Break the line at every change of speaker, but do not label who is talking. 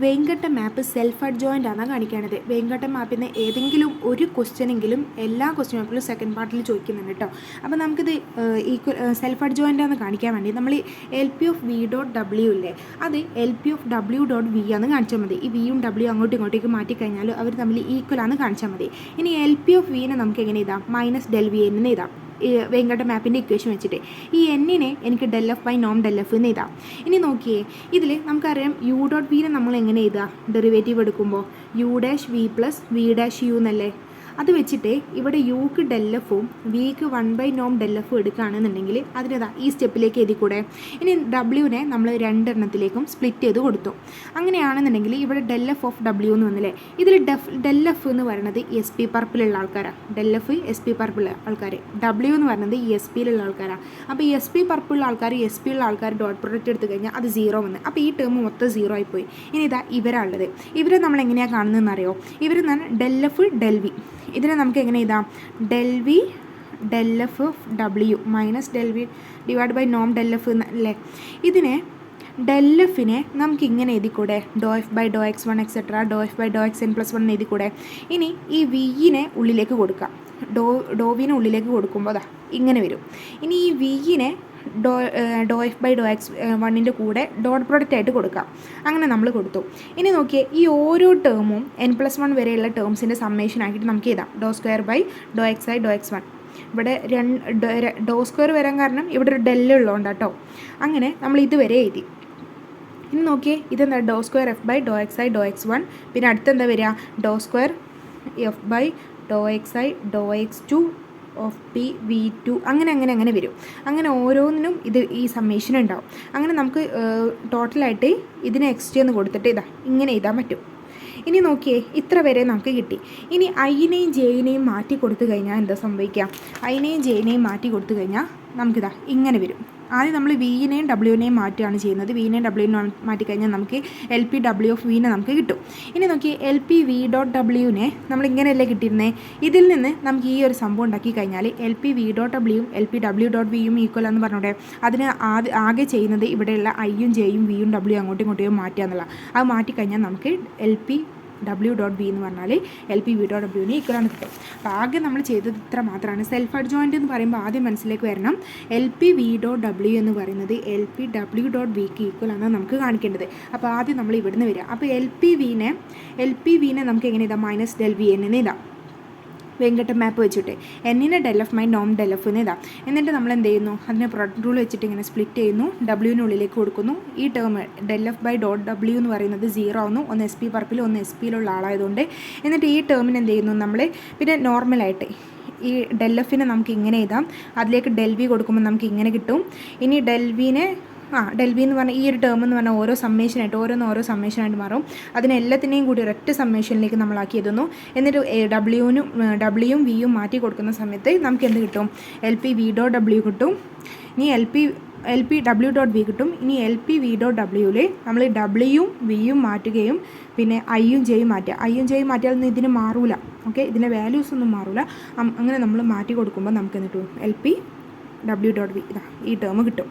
വെങ്കട്ട മാപ്പ് self adjoint ആണ് കാണിക്കുകയാണത്. വെങ്കട്ട മാപ്പിന് ഏതെങ്കിലും ഒരു ക്വസ്റ്റ്യനെങ്കിലും എല്ലാ ക്വസ്റ്റ്യൻ പേപ്പറിലും സെക്കൻഡ് പാർട്ടിൽ ചോദിക്കുന്നുണ്ട് കേട്ടോ. അപ്പോൾ നമുക്കിത് സെൽഫ് അഡ്ജോയിൻ്റ് ആണെന്ന് കാണിക്കാൻ വേണ്ടി നമ്മൾ L P of V dot W ഇല്ലേ, അത് L P of W dot V ആണെന്ന് കാണിച്ചാൽ മതി. ഈ വിയും ഡബ്ല്യു അങ്ങോട്ടും ഇങ്ങോട്ടേക്ക് മാറ്റിക്കഴിഞ്ഞാൽ അവർ തമ്മിൽ ഈക്വൽ ആണെന്ന് കാണിച്ചാൽ മതി. ഇനി എൽ പി ഓഫ് വിനെ നമുക്ക് എങ്ങനെ എഴുതാം? മൈനസ് ഡെൽ വി എന്ന് എഴുതാം. ഈ വെങ്കട്ട മാപ്പിൻ്റെ ഇക്വേഷൻ വെച്ചിട്ട് ഈ എന്നിനെ എനിക്ക് ഡെൽ എഫ് ബൈ നോം ഡെൽ എഫ് എന്ന് എഴുതാം. ഇനി നോക്കിയേ, ഇതിൽ നമുക്കറിയാം യു ഡോട്ട് വിനെ നമ്മൾ എങ്ങനെ എഴുതാം? ഡെറിവേറ്റീവ് എടുക്കുമ്പോൾ U dash V plus V dash U എന്നല്ലേ. അത് വെച്ചിട്ട് ഇവിടെ യുക്ക് ഡെൽ എഫും വിക്ക് 1/നോം ഡെൽ എഫും എടുക്കുകയാണെന്നുണ്ടെങ്കിൽ അതിനേതാ ഈ സ്റ്റെപ്പിലേക്ക് എഴുതിക്കൂടെ. ഇനി ഡബ്ല്യുവിനെ നമ്മൾ രണ്ടെണ്ണത്തിലേക്കും സ്പ്ലിറ്റ് ചെയ്ത് കൊടുത്തു. അങ്ങനെയാണെന്നുണ്ടെങ്കിൽ ഇവിടെ ഡെൽ എഫ് ഓഫ് ഡബ്ല്യു എന്ന് വന്നില്ലേ. ഇതിൽ ഡെൽ എഫ് എന്ന് പറയുന്നത് എസ് പി പർപ്പിലുള്ള ആൾക്കാരാണ്. ഡെൽ എഫ് എസ് പി പർപ്പിലുള്ള ആൾക്കാർ, ഡബ്ല്യു എന്ന് പറയുന്നത് എസ് പിയിലുള്ള ആൾക്കാരാണ്. അപ്പോൾ ഈ എസ് പി പർപ്പിലുള്ള ആൾക്കാർ എസ് പിയിലുള്ള ആൾക്കാർ ഡോട്ട് പ്രൊഡക്റ്റ് എടുത്തു കഴിഞ്ഞാൽ അത് 0 വന്ന്. അപ്പോൾ ഈ ടേം മൊത്തം 0 ആയിപ്പോയി. ഇനി ഇതാ ഇവരാണുള്ളത്. ഇവരെ നമ്മൾ എങ്ങനെയാണ് കാണുന്നതെന്ന് അറിയോ? ഇവർ ഡെൽ എഫ് ഡെൽ വി, ഇതിനെ നമുക്ക് എങ്ങനെ എഴുതാം? Del V del F of W minus del V divide by നോം ഡെൽ എഫ് അല്ലേ. ഇതിനെ ഡെൽ എഫിനെ നമുക്ക് ഇങ്ങനെ എഴുതിക്കൂടെ? Do F by Dr X one etcetera do F by Dr X N plus 1 എഴുതിക്കൂടെ. ഇനി ഈ വിനെ ഉള്ളിലേക്ക് കൊടുക്കാം. ഡോ വിനെ ഉള്ളിലേക്ക് കൊടുക്കുമ്പോൾ അതാ ഇങ്ങനെ വരും. ഇനി ഈ വിനെ ഡോ എഫ് ബൈ ഡോ എക്സ് വണ്ണിൻ്റെ കൂടെ ഡോട്ട് പ്രോഡക്റ്റ് ആയിട്ട് കൊടുക്കാം. അങ്ങനെ നമ്മൾ കൊടുത്തു. ഇനി നോക്കിയേ, ഈ ഓരോ ടേമും n+1 വരെയുള്ള ടേംസിൻ്റെ സമ്മേഷൻ ആക്കിയിട്ട് നമുക്ക് എഴുതാം. Doe square by Dr x i doe X one. ഇവിടെ ഡോ സ്ക്വയർ വരാൻ കാരണം ഇവിടെ ഒരു ഡെല്ലുള്ളതുകൊണ്ട് കേട്ടോ. അങ്ങനെ നമ്മൾ ഇതുവരെ എഴുതി. ഇനി നോക്കിയേ, ഇതെന്താ? Doe square f by Dr x i doe X one. പിന്നെ അടുത്തെന്താ വരിക? Doe square f by Dr x i doe x two of p v two. അങ്ങനെ വരും. അങ്ങനെ ഓരോന്നിനും ഈ സമ്മേഷൻ ഉണ്ടാവും. അങ്ങനെ നമുക്ക് ടോട്ടലായിട്ട് ഇതിനെ എക്സ്റ്റ് എന്ന് കൊടുത്തിട്ട് ഇതാ ഇങ്ങനെ എഴുതാൻ പറ്റും. ഇനി നോക്കിയേ, ഇത്ര വരെ നമുക്ക് കിട്ടി. ഇനി ഐനെയും ജെയിനെയും മാറ്റി കൊടുത്തു കഴിഞ്ഞാൽ എന്താ സംഭവിക്കുക? ഐനെയും ജെയിനെയും മാറ്റി കൊടുത്തു കഴിഞ്ഞാൽ നമുക്കിതാ ഇങ്ങനെ വരും. ആദ്യം നമ്മൾ വിനെയും ഡബ്ല്യുവിനെയും മാറ്റുകയാണ് ചെയ്യുന്നത്. വിനെയും ഡബ്ല്യുവിനെയും മാറ്റിക്കഴിഞ്ഞാൽ നമുക്ക് എൽ പി ഡബ്ല്യു ഓഫ് വിനെ നമുക്ക് കിട്ടും. ഇനി നോക്കി, എൽ പി വി ഡോട്ട് ഡബ്ല്യുവിനെ നമ്മൾ ഇങ്ങനെയല്ലേ കിട്ടിയിരുന്നത്. ഇതിൽ നിന്ന് നമുക്ക് ഈ ഒരു സംഭവം ഉണ്ടാക്കി കഴിഞ്ഞാൽ എൽ പി വി ഡോട്ട് ഡബ്ല്യുവും എൽ പി ഡബ്ല്യു ഡോട്ട് വിയും ഈക്വൽ എന്ന് പറഞ്ഞോട്ടെ. അതിന് ആകെ ചെയ്യുന്നത് ഇവിടെയുള്ള ഐയും ജെയും വിയും ഡബ്ല്യു അങ്ങോട്ടും ഇങ്ങോട്ടും മാറ്റുക എന്നുള്ള. അത് മാറ്റിക്കഴിഞ്ഞാൽ നമുക്ക് L P W dot V എന്ന് പറഞ്ഞാൽ എൽ പി വി ഡോട്ട് ഡബ്ല്യുവിന് ഈക്വലാണ് കിട്ടും. അപ്പോൾ ആകെ നമ്മൾ ചെയ്തത് ഇത്ര മാത്രമാണ്. സെൽഫ് അഡ്ജോയിൻ്റ് എന്ന് പറയുമ്പോൾ ആദ്യം മനസ്സിലേക്ക് വരണം, L P V dot W എന്ന് പറയുന്നത് എൽ പി ഡബ്ല്യു ഡോട്ട് വിക്ക് ഈക്വലാണ് നമുക്ക് കാണിക്കേണ്ടത്. അപ്പോൾ ആദ്യം നമ്മൾ ഇവിടുന്ന് വരിക. അപ്പോൾ എൽ പി വിനെ നമുക്ക് എങ്ങനെ ഇതാ? മൈനസ് ഡെൽ വി എന്ന് ഇതാ വെങ്കട്ട മാപ്പ് വെച്ചിട്ട് എന്നിനെ ഡെൽ എഫ് മൈ നോം ഡെൽ എഫ് എന്ന് ഇതാ. എന്നിട്ട് നമ്മൾ എന്ത് ചെയ്യുന്നു? അതിനെ പ്രൊഡക്റ്റ് റൂൾ വെച്ചിട്ട് ഇങ്ങനെ സ്പ്ലിറ്റ് ചെയ്യുന്നു. ഡബ്ല്യുവിനുള്ളിലേക്ക് കൊടുക്കുന്നു. ഈ term del F by dot W എന്ന് പറയുന്നത് 0 ആവുന്നു. ഒന്ന് എസ് പി പർപ്പിലും ഒന്ന് എസ് പിയിലുള്ള ആളായതുകൊണ്ട്. എന്നിട്ട് ഈ ടേമിന് എന്ത് ചെയ്യുന്നു നമ്മൾ? പിന്നെ നോർമലായിട്ട് ഈ ഡെൽ എഫിനെ നമുക്ക് ഇങ്ങനെ എഴുതാം. അതിലേക്ക് ഡെൽ വി കൊടുക്കുമ്പോൾ നമുക്ക് ഇങ്ങനെ കിട്ടും. ഇനി ഡെൽ വിനെ ഡെൽ വി എന്ന് പറഞ്ഞാൽ ഈ ഒരു ടേം എന്ന് പറഞ്ഞാൽ ഓരോ സമ്മേഷനായിട്ട് മാറും. അതിനെല്ലാത്തിനെയും കൂടി ഒരൊറ്റ സമ്മേഷനിലേക്ക് നമ്മളാക്കി എഴുതുന്നു. എന്നിട്ട് ഡബ്ല്യുവും വിയും മാറ്റി കൊടുക്കുന്ന സമയത്ത് നമുക്ക് എന്ത് കിട്ടും? L P V dot W കിട്ടും. ഇനി L P W dot V കിട്ടും. ഇനി എൽ പി വി ഡോട്ട് ഡബ്ല്യുവിൽ നമ്മൾ ഡബ്ല്യുവും വിയും മാറ്റുകയും പിന്നെ ഐയും ജെയും മാറ്റിയാലൊന്നും ഇതിന് മാറൂല. ഓക്കെ, ഇതിൻ്റെ വാല്യൂസ് ഒന്നും മാറൂല. അങ്ങനെ നമ്മൾ മാറ്റി കൊടുക്കുമ്പോൾ നമുക്ക് എന്ത് കിട്ടും? L P W dot V ഈ ടേം കിട്ടും.